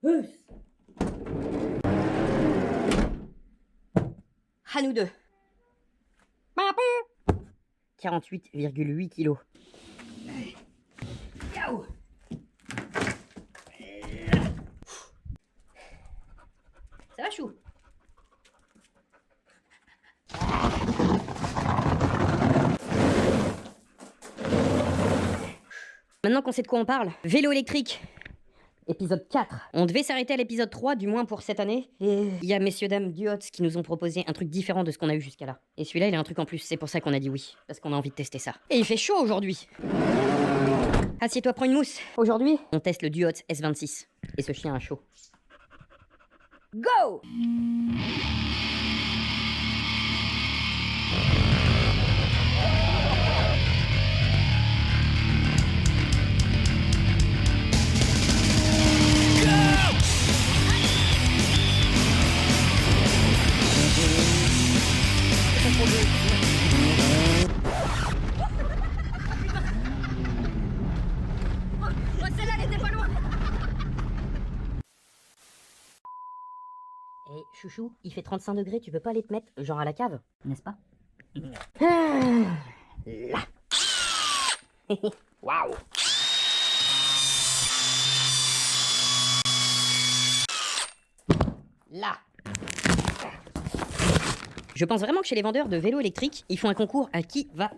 À nous deux. 48,8 kilos. Yaou. Ça va, chou? Maintenant qu'on sait de quoi on parle, vélo électrique. Épisode 4. On devait s'arrêter à l'épisode 3, du moins pour cette année. Et il y a messieurs dames du Hot qui nous ont proposé un truc différent de ce qu'on a eu jusqu'à là. Et celui-là, il a un truc en plus, c'est pour ça qu'on a dit oui. Parce qu'on a envie de tester ça. Et il fait chaud aujourd'hui. Assieds-toi, prends une mousse. Aujourd'hui, on teste le Duot S26. Et ce chien a chaud. Go! Hey, chouchou, il fait 35 degrés, tu peux pas aller te mettre, genre à la cave, n'est-ce pas? Là. Waouh. Là. Je pense vraiment que chez les vendeurs de vélos électriques, ils font un concours à qui va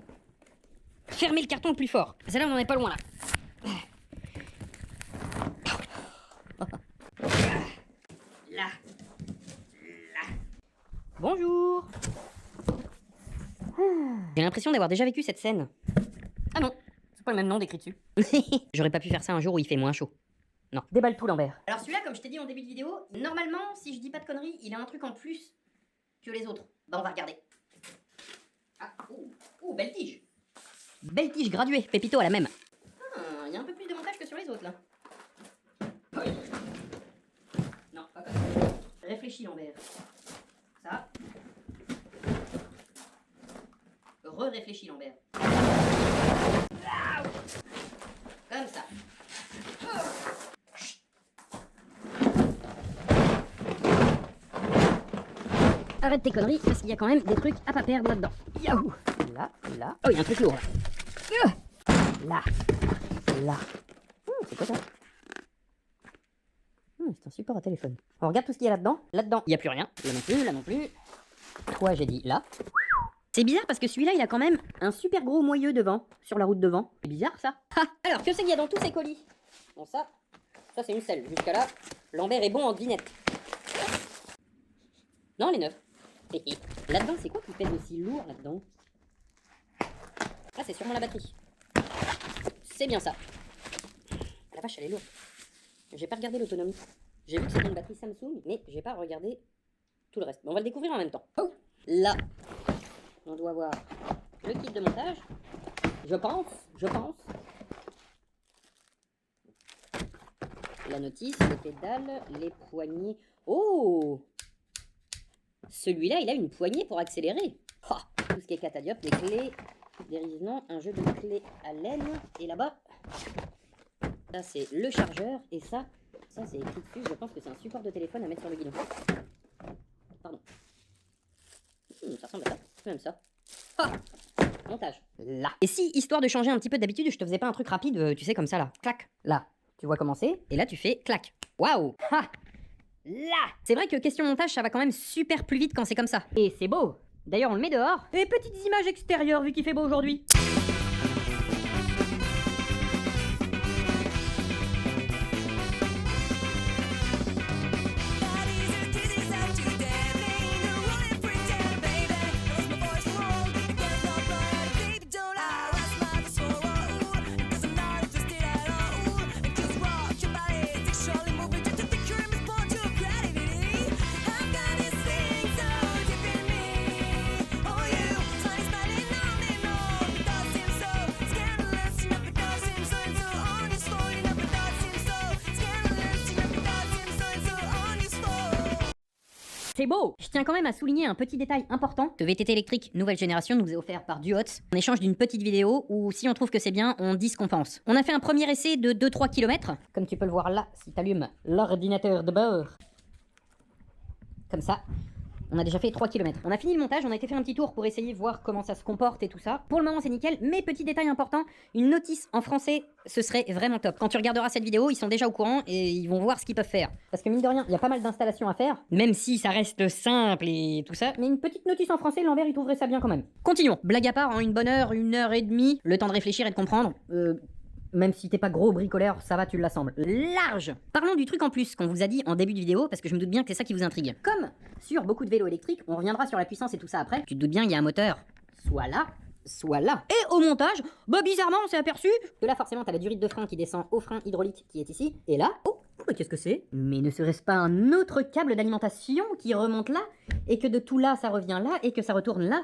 fermer le carton le plus fort. Celle-là, on en est pas loin, là. Là. Bonjour. J'ai l'impression d'avoir déjà vécu cette scène. Ah non, c'est pas le même nom décrit dessus. J'aurais pas pu faire ça un jour où il fait moins chaud. Non, déballe tout Lambert. Alors celui-là, comme je t'ai dit en début de vidéo, normalement, si je dis pas de conneries, il a un truc en plus que les autres. Bah on va regarder. Ah, belle tige. Belle tige graduée, Pépito à la même. Il y a un peu plus de montage que sur les autres là. Non, pas comme ça. Réfléchis Lambert. Ça. Réfléchis Lambert. Comme ça. Arrête tes conneries, parce qu'il y a quand même des trucs à pas perdre là-dedans. Yahoo! Là. Oh, il y a un truc lourd là. Là. C'est quoi ça? C'est un support à téléphone. On regarde tout ce qu'il y a là-dedans. Là-dedans, il n'y a plus rien. Là non plus. Toi, j'ai dit là. C'est bizarre parce que celui-là, il a quand même un super gros moyeu devant, sur la route devant. C'est bizarre ça. Alors, que c'est qu'il y a dans tous ces colis? Bon, ça c'est une selle. Jusqu'à là, Lambert est bon en devinette. Non, les neufs. Là-dedans, c'est quoi qui pèse aussi lourd là-dedans? Ah, c'est sûrement la batterie. C'est bien ça. La vache, elle est lourde. J'ai pas regardé l'autonomie. J'ai vu que c'était une batterie Samsung, mais j'ai pas regardé tout le reste. Mais on va le découvrir en même temps. Oh, là, on doit voir le kit de montage. Je pense. La notice, les pédales, les poignées. Oh! Celui-là, il a une poignée pour accélérer. Oh, tout ce qui est catadiop, les clés, dérision, un jeu de clés à laine. Et là-bas, ça c'est le chargeur. Et ça c'est écrit dessus. Je pense que c'est un support de téléphone à mettre sur le guidon. Pardon. Ça ressemble à ça. C'est même ça. Ah, montage. Là. Et si, histoire de changer un petit peu d'habitude, je te faisais pas un truc rapide, tu sais, comme ça là. Clac. Là. Tu vois commencer. Et là, tu fais clac. Waouh. Ha. Là. C'est vrai que question montage, ça va quand même super plus vite quand c'est comme ça. Et c'est beau. D'ailleurs, on le met dehors. Et petites images extérieures vu qu'il fait beau aujourd'hui. C'est beau! Je tiens quand même à souligner un petit détail important. Ce VTT électrique nouvelle génération nous est offert par Duots en échange d'une petite vidéo où si on trouve que c'est bien, on dit ce qu'on pense. On a fait un premier essai de 2-3 km, comme tu peux le voir là si t'allumes l'ordinateur de bord. Comme ça. On a déjà fait 3 km. On a fini le montage, on a été faire un petit tour pour essayer de voir comment ça se comporte et tout ça. Pour le moment c'est nickel, mais petit détail important, une notice en français, ce serait vraiment top. Quand tu regarderas cette vidéo, ils sont déjà au courant et ils vont voir ce qu'ils peuvent faire. Parce que mine de rien, il y a pas mal d'installations à faire, même si ça reste simple et tout ça. Mais une petite notice en français, l'envers il trouverait ça bien quand même. Continuons. Blague à part, en une bonne heure, 1h30, le temps de réfléchir et de comprendre. Même si t'es pas gros bricoleur, ça va, tu l'assembles. Large! Parlons du truc en plus qu'on vous a dit en début de vidéo, parce que je me doute bien que c'est ça qui vous intrigue. Comme sur beaucoup de vélos électriques, on reviendra sur la puissance et tout ça après, tu te doutes bien, il y a un moteur. Soit là, soit là. Et au montage, bah bizarrement, on s'est aperçu que là, forcément, t'as la durite de frein qui descend au frein hydraulique qui est ici. Et là, oh, mais qu'est-ce que c'est? Mais ne serait-ce pas un autre câble d'alimentation qui remonte là, et que de tout là, ça revient là, et que ça retourne là?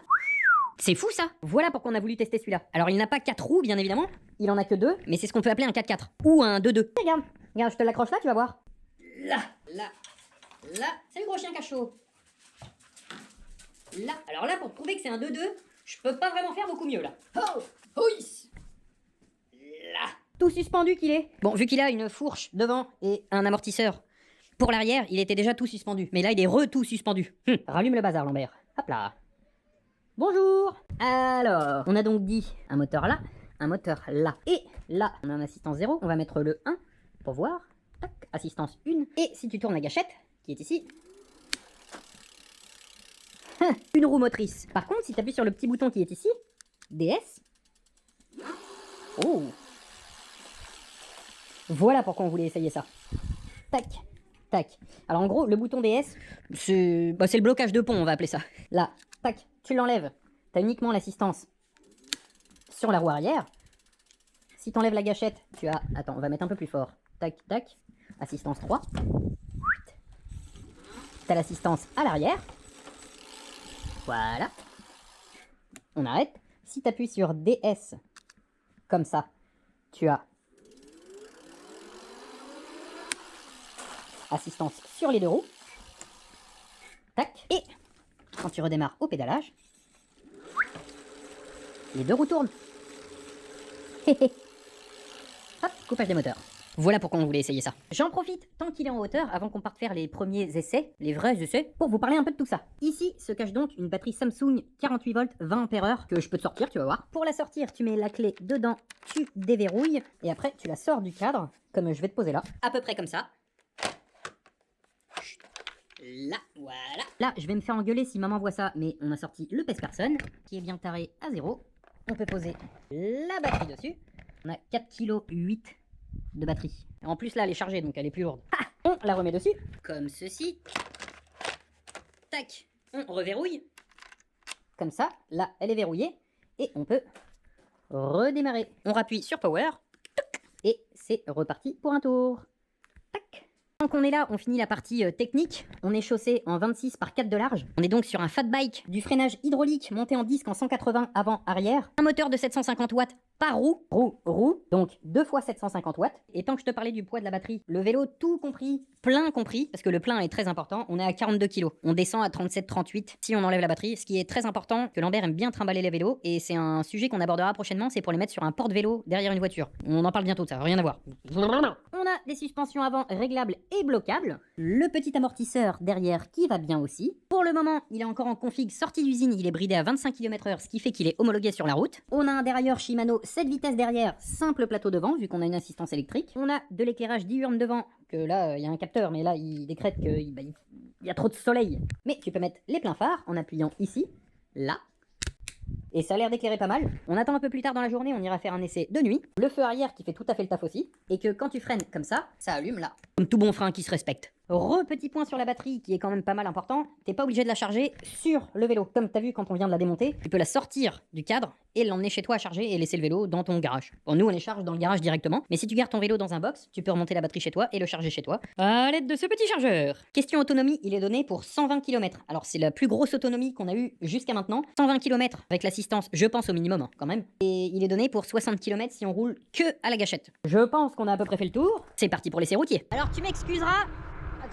C'est fou ça! Voilà pourquoi on a voulu tester celui-là. Alors il n'a pas 4 roues bien évidemment, il en a que 2, mais c'est ce qu'on peut appeler un 4x4 ou un 2-2. Regarde, regarde, je te l'accroche là, tu vas voir. Là. Salut gros chien cachot. Là. Alors là pour te prouver que c'est un 2-2, je peux pas vraiment faire beaucoup mieux là. Oh! Hoïs! Là. Tout suspendu qu'il est. Bon, vu qu'il a une fourche devant et un amortisseur pour l'arrière, il était déjà tout suspendu. Mais là il est tout suspendu. Rallume le bazar Lambert. Hop là. Bonjour! Alors, on a donc dit un moteur là, un moteur là. Et là, on a un assistance 0, on va mettre le 1 pour voir. Tac, assistance 1. Et si tu tournes la gâchette, qui est ici, une roue motrice. Par contre, si tu appuies sur le petit bouton qui est ici, DS, oh! Voilà pourquoi on voulait essayer ça. Tac, tac. Alors en gros, le bouton DS, c'est le blocage de pont, on va appeler ça. Là, tac. Tu l'enlèves, tu as uniquement l'assistance sur la roue arrière. Si tu enlèves la gâchette, tu as... Attends, on va mettre un peu plus fort. Tac, tac. Assistance 3. Tu as l'assistance à l'arrière. Voilà. On arrête. Si tu appuies sur DS, comme ça, tu as assistance sur les 2 roues. Tac. Et... quand tu redémarres au pédalage, les 2 roues tournent. Hop, coupage des moteurs. Voilà pourquoi on voulait essayer ça. J'en profite tant qu'il est en hauteur, avant qu'on parte faire les premiers essais, les vrais essais, pour vous parler un peu de tout ça. Ici se cache donc une batterie Samsung 48 volts 20 Ah que je peux te sortir, tu vas voir. Pour la sortir, tu mets la clé dedans, tu déverrouilles, et après tu la sors du cadre, comme je vais te poser là. À peu près comme ça. Là, voilà. Là, je vais me faire engueuler si maman voit ça, mais on a sorti le pèse-personne, qui est bien taré à 0. On peut poser la batterie dessus. On a 4,8 kg de batterie. En plus, là, elle est chargée, donc elle est plus lourde. Ah, on la remet dessus, comme ceci. Tac, on reverrouille. Comme ça, là, elle est verrouillée. Et on peut redémarrer. On rappuie sur Power. Et c'est reparti pour un tour. Tac. Tant qu'on est là, on finit la partie technique. On est chaussé en 26 par 4 de large. On est donc sur un fat bike, du freinage hydraulique monté en disque en 180 avant-arrière. Un moteur de 750 watts par roue. Roue. Donc 2 fois 750 watts. Et tant que je te parlais du poids de la batterie, le vélo tout compris, plein compris, parce que le plein est très important, on est à 42 kg. On descend à 37-38 si on enlève la batterie. Ce qui est très important, que Lambert aime bien trimballer les vélos. Et c'est un sujet qu'on abordera prochainement, c'est pour les mettre sur un porte-vélo derrière une voiture. On en parle bientôt de ça, rien à voir. On a des suspensions avant réglables et bloquables. Le petit amortisseur derrière qui va bien aussi. Pour le moment, il est encore en config sortie d'usine, il est bridé à 25 km/h, ce qui fait qu'il est homologué sur la route. On a un dérailleur Shimano 7 vitesses derrière, simple plateau devant, vu qu'on a une assistance électrique. On a de l'éclairage diurne devant, que là, il y a un capteur, mais là, il décrète qu'il y a trop de soleil. Mais tu peux mettre les pleins phares en appuyant ici, là. Et ça a l'air d'éclairer pas mal. On attend un peu plus tard dans la journée, on ira faire un essai de nuit. Le feu arrière qui fait tout à fait le taf aussi. Et que quand tu freines comme ça allume là. Comme tout bon frein qui se respecte. Petit point sur la batterie qui est quand même pas mal important. T'es pas obligé de la charger sur le vélo. Comme t'as vu quand on vient de la démonter, tu peux la sortir du cadre et l'emmener chez toi à charger et laisser le vélo dans ton garage. Bon, nous on les charge dans le garage directement. Mais si tu gardes ton vélo dans un box, tu peux remonter la batterie chez toi et le charger chez toi à l'aide de ce petit chargeur. Question autonomie, il est donné pour 120 km. Alors c'est la plus grosse autonomie qu'on a eue jusqu'à maintenant. 120 km avec l'assistance, je pense au minimum quand même. Et il est donné pour 60 km si on roule que à la gâchette. Je pense qu'on a à peu près fait le tour. C'est parti pour l'essai routier. Alors tu m'excuseras.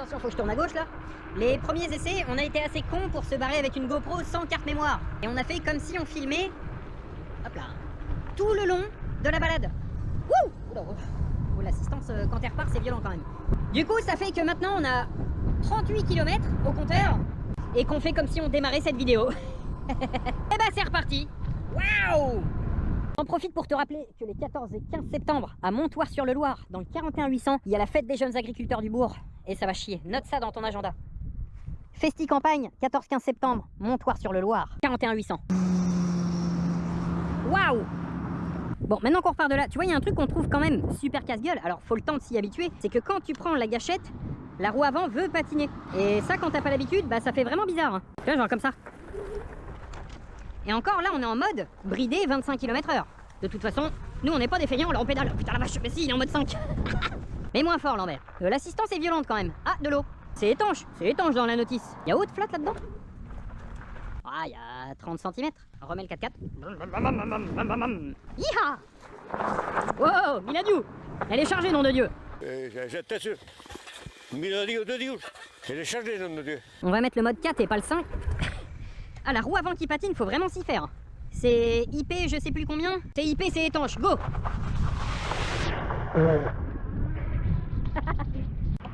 attention, faut que je tourne à gauche là. Les premiers essais, on a été assez cons pour se barrer avec une GoPro sans carte mémoire. Et on a fait comme si on filmait, hop là, tout le long de la balade. Wouh! Oh, l'assistance quand elle repart, c'est violent quand même. Du coup, ça fait que maintenant on a 38 km au compteur et qu'on fait comme si on démarrait cette vidéo. Et bah c'est reparti. Waouh! J'en profite pour te rappeler que les 14 et 15 septembre, à Montoire-sur-le-Loir, dans le 41 800, il y a la fête des jeunes agriculteurs du bourg. Et ça va chier, note ça dans ton agenda. Festi Campagne, 14-15 septembre, Montoire-sur-le-Loir, 41 800. Waouh! Bon, maintenant qu'on repart de là, tu vois, il y a un truc qu'on trouve quand même super casse-gueule. Alors, faut le temps de s'y habituer. C'est que quand tu prends la gâchette, la roue avant veut patiner. Et ça, quand t'as pas l'habitude, bah ça fait vraiment bizarre. Hein. Tu vois, genre comme ça. Et encore là, on est en mode bridé 25 km/h. De toute façon, nous on n'est pas des feignants, là on pédale. Putain la vache, mais si, il est en mode 5. Mais moins fort Lambert. L'assistance est violente quand même. Ah, de l'eau. C'est étanche dans la notice. Il y a haute flotte là-dedans? Ah, il y a 30 cm. Remets le 4x4. Yiha! Wow, Miladiou! Elle est chargée, nom de Dieu. J'étais sûr. Miladiou de Dieu. Elle est chargée, nom de Dieu. On va mettre le mode 4 et pas le 5. Ah, la roue avant qui patine, faut vraiment s'y faire. C'est IP, je sais plus combien. C'est IP, c'est étanche. Go!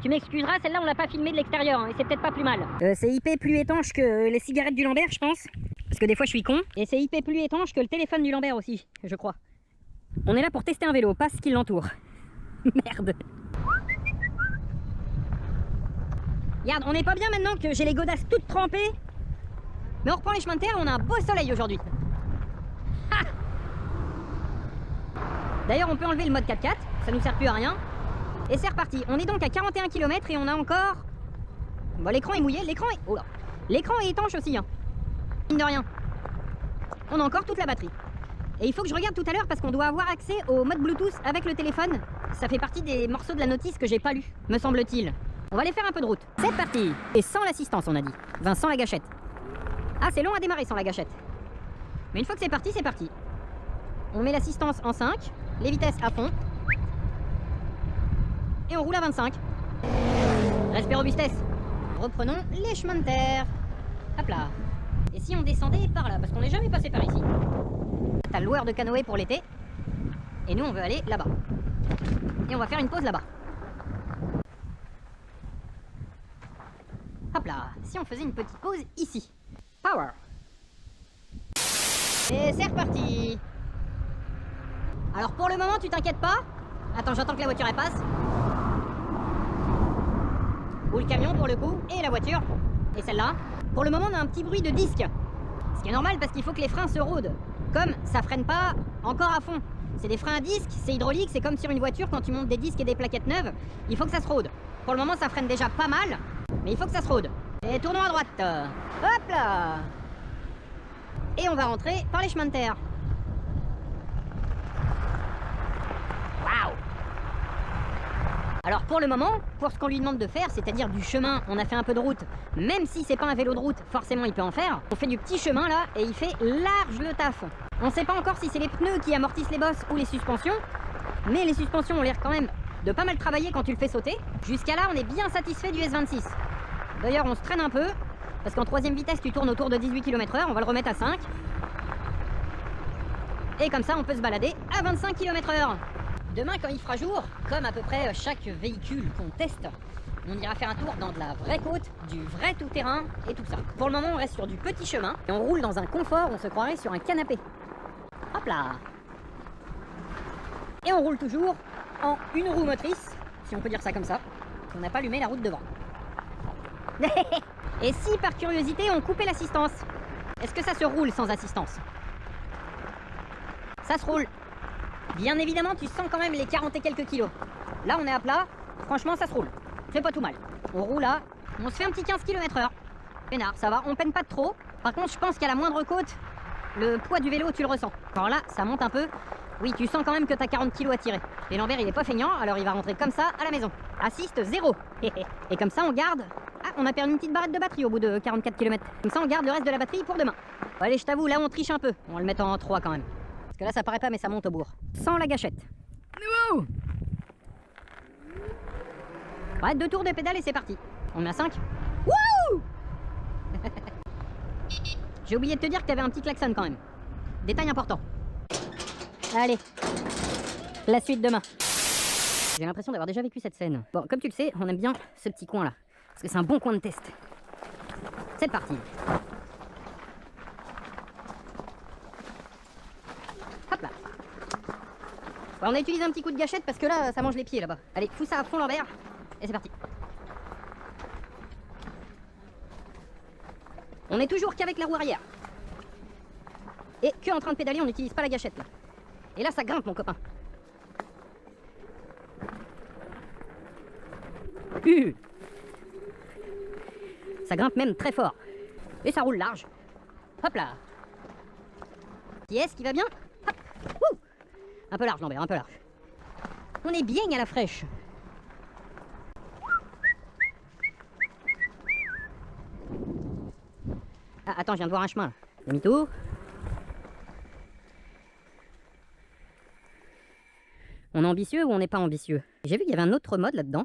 Tu m'excuseras, celle-là on l'a pas filmée de l'extérieur, hein, et c'est peut-être pas plus mal. C'est IP plus étanche que les cigarettes du Lambert, je pense. Parce que des fois je suis con. Et c'est IP plus étanche que le téléphone du Lambert aussi, je crois. On est là pour tester un vélo, pas ce qui l'entoure. Merde. Regarde, on est pas bien maintenant que j'ai les godasses toutes trempées. Mais on reprend les chemins de terre, on a un beau soleil aujourd'hui. D'ailleurs on peut enlever le mode 4x4, ça nous sert plus à rien. Et c'est reparti, on est donc à 41 km et on a encore... Bon, l'écran est mouillé, l'écran est... Oh là. L'écran est étanche aussi, hein. Mine de rien. On a encore toute la batterie. Et il faut que je regarde tout à l'heure parce qu'on doit avoir accès au mode Bluetooth avec le téléphone. Ça fait partie des morceaux de la notice que j'ai pas lu, me semble-t-il. On va aller faire un peu de route. C'est parti. Et sans l'assistance, on a dit. Enfin, sans la gâchette. Ah, c'est long à démarrer sans la gâchette. Mais une fois que c'est parti, c'est parti. On met l'assistance en 5, les vitesses à fond. Et on roule à 25. Respect robustesse. Reprenons les chemins de terre. Hop là. Et si on descendait par là, parce qu'on n'est jamais passé par ici. T'as le loueur de canoë pour l'été. Et nous on veut aller là-bas. Et on va faire une pause là-bas. Hop là. Si on faisait une petite pause ici. Power. Et c'est reparti. Alors pour le moment tu t'inquiètes pas. Attends, j'attends que la voiture elle passe. Ou le camion pour le coup, et la voiture. Et celle-là. Pour le moment on a un petit bruit de disque. Ce qui est normal parce qu'il faut que les freins se rôdent. Comme ça freine pas encore à fond. C'est des freins à disque, c'est hydraulique, c'est comme sur une voiture quand tu montes des disques et des plaquettes neuves. Il faut que ça se rôde. Pour le moment ça freine déjà pas mal, mais il faut que ça se rôde. Et tournons à droite. Hop là. Et on va rentrer par les chemins de terre. Waouh. Alors pour le moment, pour ce qu'on lui demande de faire, c'est-à-dire du chemin, on a fait un peu de route, même si c'est pas un vélo de route, forcément il peut en faire. On fait du petit chemin là, et il fait large le taf. On sait pas encore si c'est les pneus qui amortissent les bosses ou les suspensions, mais les suspensions ont l'air quand même de pas mal travailler quand tu le fais sauter. Jusqu'à là, on est bien satisfait du S26. D'ailleurs, on se traîne un peu, parce qu'en troisième vitesse, tu tournes autour de 18 km/h, on va le remettre à 5. Et comme ça, on peut se balader à 25 km/h. Demain, quand il fera jour, comme à peu près chaque véhicule qu'on teste, on ira faire un tour dans de la vraie côte, du vrai tout-terrain et tout ça. Pour le moment, on reste sur du petit chemin et on roule dans un confort, on se croirait sur un canapé. Hop là. Et on roule toujours en une roue motrice, si on peut dire ça comme ça, qu'on n'a pas allumé la route devant. Et si par curiosité on coupait l'assistance, est-ce que ça se roule sans assistance? Ça se roule. Bien évidemment, tu sens quand même les 40 et quelques kilos. Là, on est à plat. Franchement, ça se roule. C'est pas tout mal. On roule là. On se fait un petit 15 km/h. Pénard, ça va. On peine pas de trop. Par contre, je pense qu'à la moindre côte, le poids du vélo, tu le ressens. Alors là, ça monte un peu. Oui, tu sens quand même que t'as 40 kilos à tirer. Et Lambert, il est pas feignant, alors il va rentrer comme ça à la maison. Assist 0. Et comme ça, on garde... Ah, on a perdu une petite barrette de batterie au bout de 44 km. Comme ça, on garde le reste de la batterie pour demain. Bon, allez, je t'avoue, là, on triche un peu. On va le mettre en 3 quand même. Parce que là, ça paraît pas, mais ça monte au bourg. Sans la gâchette. Wow. Ouais, 2 tours de pédale et c'est parti. On met à 5. Wouh. J'ai oublié de te dire que t'avais un petit klaxon quand même. Détail important. Allez, la suite demain. J'ai l'impression d'avoir déjà vécu cette scène. Bon, comme tu le sais, on aime bien ce petit coin là. Parce que c'est un bon coin de test. C'est parti. Hop là. Bon, on a utilisé un petit coup de gâchette parce que là, ça mange les pieds là-bas. Allez, fous ça à fond Lambert. Et c'est parti. On est toujours qu'avec la roue arrière. Et que en train de pédaler, on n'utilise pas la gâchette là. Et là, ça grimpe mon copain. Ça grimpe même très fort. Et ça roule large. Hop là. Qui est-ce qui va bien? Hop. Ouh. Un peu large Lambert, un peu large. On est bien à la fraîche. Ah, attends, je viens de voir un chemin là. Demi-tour. On est ambitieux ou on n'est pas ambitieux? J'ai vu qu'il y avait un autre mode là-dedans.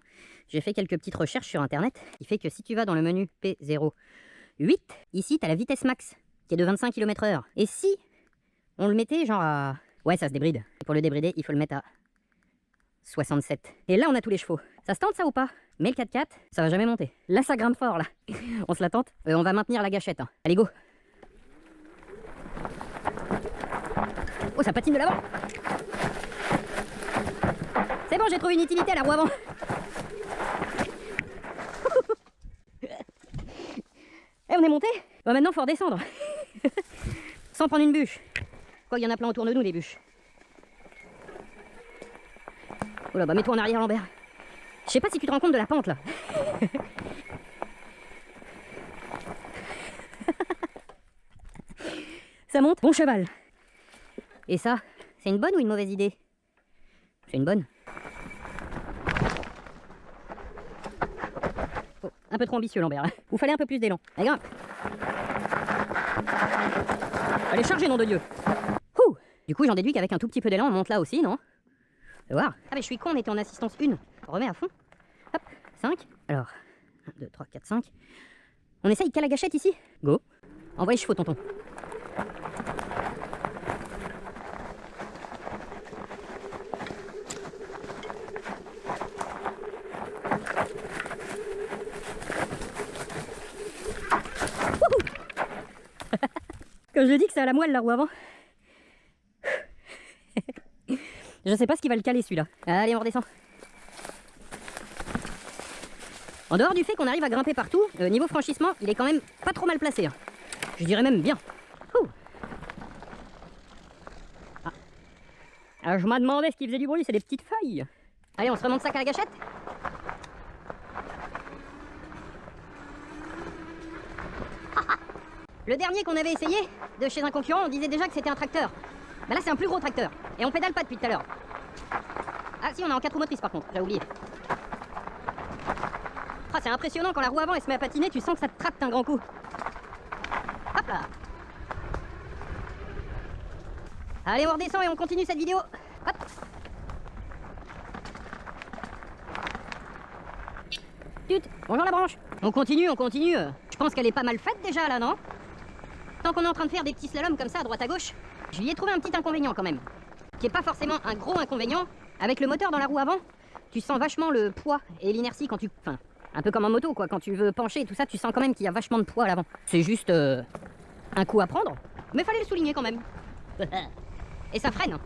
J'ai fait quelques petites recherches sur internet qui fait que si tu vas dans le menu P08, ici tu as la vitesse max qui est de 25 km/h. Et si on le mettait genre à... Ouais, ça se débride. Et pour le débrider, il faut le mettre à 67. Et là, on a tous les chevaux. Ça se tente ça ou pas? Mais le 4x4, ça va jamais monter. Là, ça grimpe fort là. On se la tente. On va maintenir la gâchette. Hein. Allez, go. Oh, ça patine de l'avant. C'est bon, j'ai trouvé une utilité à la roue avant. Et on est monté. Bon, maintenant, faut redescendre. Sans prendre une bûche. Quoi, il y en a plein autour de nous, des bûches. Oh là, bah mets-toi en arrière, Lambert. Je sais pas si tu te rends compte de la pente, là. Ça monte. Bon cheval. Et ça, c'est une bonne ou une mauvaise idée? C'est une bonne. Oh, un peu trop ambitieux, Lambert. Vous fallait un peu plus d'élan. Allez, grimpe. Allez, chargez, nom de Dieu. Ouh. Du coup, j'en déduis qu'avec un tout petit peu d'élan, on monte là aussi, non? Fais voir. Ah, mais je suis con, on était en assistance 1. On remet à fond. Hop, 5. Alors, 1, 2, 3, 4, 5. On essaye qu'à la gâchette ici? Go. Envoie les chevaux, tonton. Quand je dis que c'est à la moelle la roue avant. Je sais pas ce qui va le caler celui-là. Allez, on redescend. En dehors du fait qu'on arrive à grimper partout, niveau franchissement, il est quand même pas trop mal placé. Hein. Je dirais même bien. Ah. Alors je me demandais ce qui faisait du bruit, c'est des petites feuilles. Allez, on se remonte ça à la gâchette. Le dernier qu'on avait essayé, de chez un concurrent, on disait déjà que c'était un tracteur. Bah là c'est un plus gros tracteur. Et on pédale pas depuis tout à l'heure. Ah si, on est en 4 roues motrices par contre, j'ai oublié. Ah, c'est impressionnant quand la roue avant elle se met à patiner, tu sens que ça te tracte un grand coup. Hop là. Allez, on redescend et on continue cette vidéo. Hop. Tut, bonjour la branche. On continue, on continue. Je pense qu'elle est pas mal faite déjà là, non? Tant qu'on est en train de faire des petits slaloms comme ça à droite à gauche, je lui ai trouvé un petit inconvénient quand même. Qui est pas forcément un gros inconvénient. Avec le moteur dans la roue avant, tu sens vachement le poids et l'inertie quand tu... Enfin, un peu comme en moto quoi, quand tu veux pencher et tout ça, tu sens quand même qu'il y a vachement de poids à l'avant. C'est juste un coup à prendre, mais fallait le souligner quand même. Et ça freine.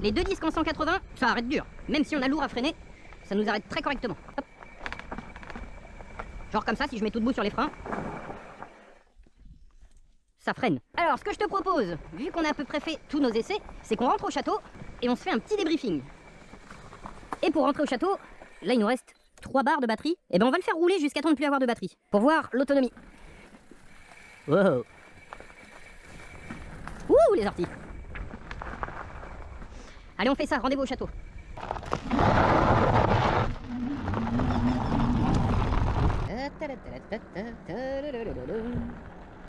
Les deux disques en 180, ça arrête dur. Même si on a lourd à freiner, ça nous arrête très correctement. Hop. Genre comme ça, si je mets tout debout sur les freins, ça freine. Alors, ce que je te propose, vu qu'on a à peu près fait tous nos essais, c'est qu'on rentre au château et on se fait un petit débriefing. Et pour rentrer au château, là il nous reste 3 barres de batterie. Et ben on va le faire rouler jusqu'à temps de plus avoir de batterie. Pour voir l'autonomie. Wow. Ouh, les orties. Allez, on fait ça, rendez-vous au château.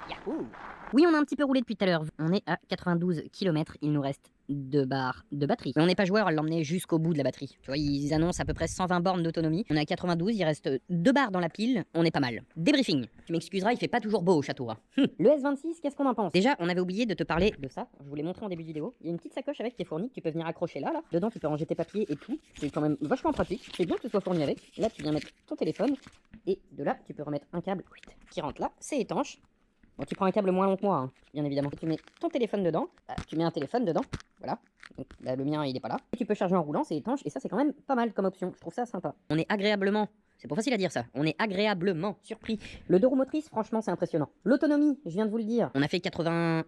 Yahoo. Oui, on a un petit peu roulé depuis tout à l'heure. On est à 92 km, il nous reste 2 barres de batterie. Mais on n'est pas joueur à l'emmener jusqu'au bout de la batterie. Tu vois, ils annoncent à peu près 120 bornes d'autonomie. On est à 92, il reste 2 barres dans la pile, on est pas mal. Débriefing. Tu m'excuseras, il fait pas toujours beau au château. Hein. Le S26, qu'est-ce qu'on en pense? Déjà, on avait oublié de te parler de ça. Je vous l'ai montré en début de vidéo. Il y a une petite sacoche avec qui est fournie, que tu peux venir accrocher là. Dedans, tu peux ranger tes papiers et tout. C'est quand même vachement pratique. C'est bien que ce soit fourni avec. Là, tu viens mettre ton téléphone. Et de là, tu peux remettre un câble qui rentre là. C'est étanche. Bon, tu prends un câble moins long que moi, hein, bien évidemment. Et tu mets ton téléphone dedans. Tu mets un téléphone dedans. Voilà. Donc, là, le mien, il est pas là. Et tu peux charger en roulant, c'est étanche. Et ça, c'est quand même pas mal comme option. Je trouve ça sympa. On est agréablement... C'est pas facile à dire ça. On est agréablement surpris. Le deux roues motrices, franchement, c'est impressionnant. L'autonomie, je viens de vous le dire. On a fait 80...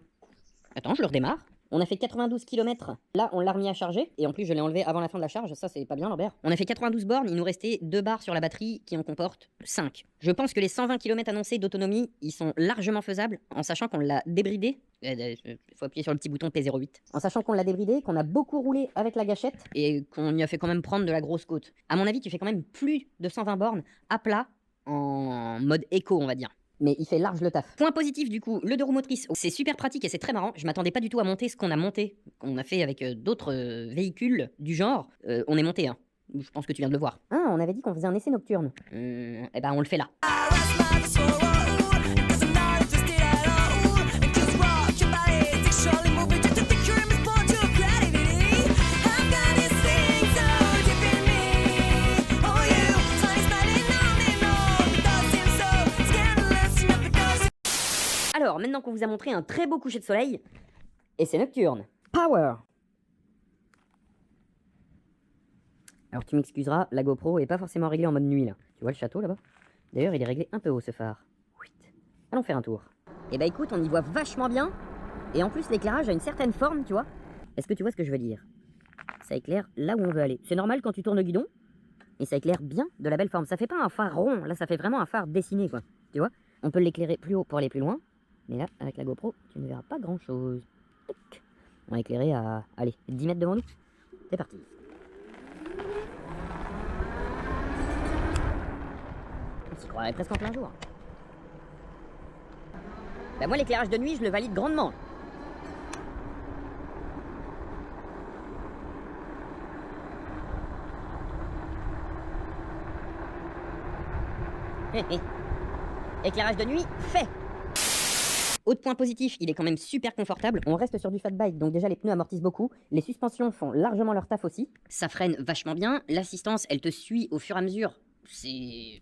Attends, je le redémarre. On a fait 92 km. Là, on l'a remis à charger. Et en plus, je l'ai enlevé avant la fin de la charge. Ça, c'est pas bien, Lambert. On a fait 92 bornes. Il nous restait 2 barres sur la batterie qui en comportent 5. Je pense que les 120 km annoncés d'autonomie, ils sont largement faisables en sachant qu'on l'a débridé. Il faut appuyer sur le petit bouton P08. En sachant qu'on l'a débridé, qu'on a beaucoup roulé avec la gâchette et qu'on lui a fait quand même prendre de la grosse côte. À mon avis, tu fais quand même plus de 120 bornes à plat en mode éco, on va dire. Mais il fait large le taf. Point positif du coup, le deux roues motrices, c'est super pratique et c'est très marrant. Je m'attendais pas du tout à monter ce qu'on a monté, qu'on a fait avec d'autres véhicules du genre. On est monté, hein. Je pense que tu viens de le voir. Ah, on avait dit qu'on faisait un essai nocturne. Eh ben on le fait là. Alors, maintenant qu'on vous a montré un très beau coucher de soleil, et c'est nocturne. Power! Alors tu m'excuseras, la GoPro est pas forcément réglée en mode nuit là. Tu vois le château là-bas? D'ailleurs, il est réglé un peu haut ce phare. Allons faire un tour. Eh bah écoute, on y voit vachement bien. Et en plus, l'éclairage a une certaine forme, tu vois. Est-ce que tu vois ce que je veux dire? Ça éclaire là où on veut aller. C'est normal quand tu tournes le guidon. Et ça éclaire bien de la belle forme. Ça fait pas un phare rond, là ça fait vraiment un phare dessiné quoi. Tu vois? On peut l'éclairer plus haut pour aller plus loin. Mais là, avec la GoPro, tu ne verras pas grand chose. On va éclairer à, allez, 10 mètres devant nous. C'est parti. On s'y croirait presque en plein jour. Bah moi, l'éclairage de nuit, je le valide grandement. Éclairage de nuit, fait. Autre point positif, il est quand même super confortable. On reste sur du fat bike, donc déjà les pneus amortissent beaucoup. Les suspensions font largement leur taf aussi. Ça freine vachement bien. L'assistance, elle te suit au fur et à mesure. C'est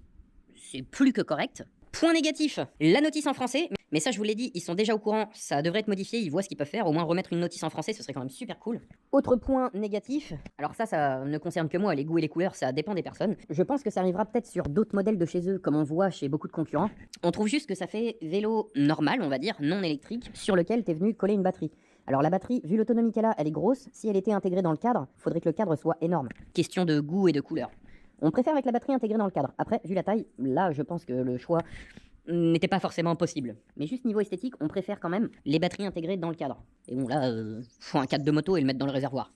plus que correct. Point négatif, la notice en français. Mais ça, je vous l'ai dit, ils sont déjà au courant. Ça devrait être modifié, ils voient ce qu'ils peuvent faire. Au moins remettre une notice en français, ce serait quand même super cool. Autre point négatif, alors ça ne concerne que moi. Les goûts et les couleurs, ça dépend des personnes. Je pense que ça arrivera peut-être sur d'autres modèles de chez eux, comme on voit chez beaucoup de concurrents. On trouve juste que ça fait vélo normal, on va dire, non électrique, sur lequel t'es venu coller une batterie. Alors la batterie, vu l'autonomie qu'elle a, elle est grosse. Si elle était intégrée dans le cadre, faudrait que le cadre soit énorme. Question de goût et de couleur. On préfère avec la batterie intégrée dans le cadre. Après, vu la taille, là, je pense que le choix n'était pas forcément possible. Mais juste niveau esthétique, on préfère quand même les batteries intégrées dans le cadre. Et bon, là, faut un cadre de moto et le mettre dans le réservoir.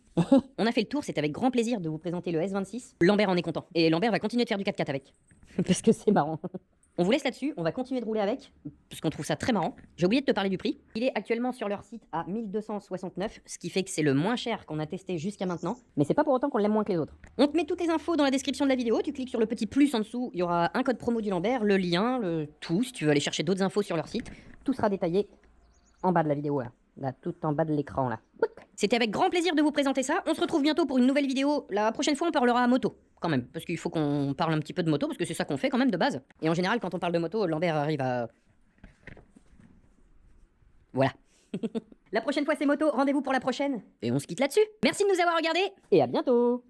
On a fait le tour, c'est avec grand plaisir de vous présenter le S26. Lambert en est content. Et Lambert va continuer de faire du 4x4 avec. Parce que c'est marrant. On vous laisse là-dessus, on va continuer de rouler avec, parce qu'on trouve ça très marrant. J'ai oublié de te parler du prix. Il est actuellement sur leur site à 1269, ce qui fait que c'est le moins cher qu'on a testé jusqu'à maintenant. Mais c'est pas pour autant qu'on l'aime moins que les autres. On te met toutes les infos dans la description de la vidéo, tu cliques sur le petit plus en dessous, il y aura un code promo du Lambert, le lien, le tout, si tu veux aller chercher d'autres infos sur leur site. Tout sera détaillé en bas de la vidéo là. Là, tout en bas de l'écran là. C'était avec grand plaisir de vous présenter ça. On se retrouve bientôt pour une nouvelle vidéo. La prochaine fois, on parlera à moto, quand même. Parce qu'il faut qu'on parle un petit peu de moto, parce que c'est ça qu'on fait quand même de base. Et en général, quand on parle de moto, Lambert arrive à... Voilà. La prochaine fois, c'est moto. Rendez-vous pour la prochaine. Et on se quitte là-dessus. Merci de nous avoir regardés. Et à bientôt.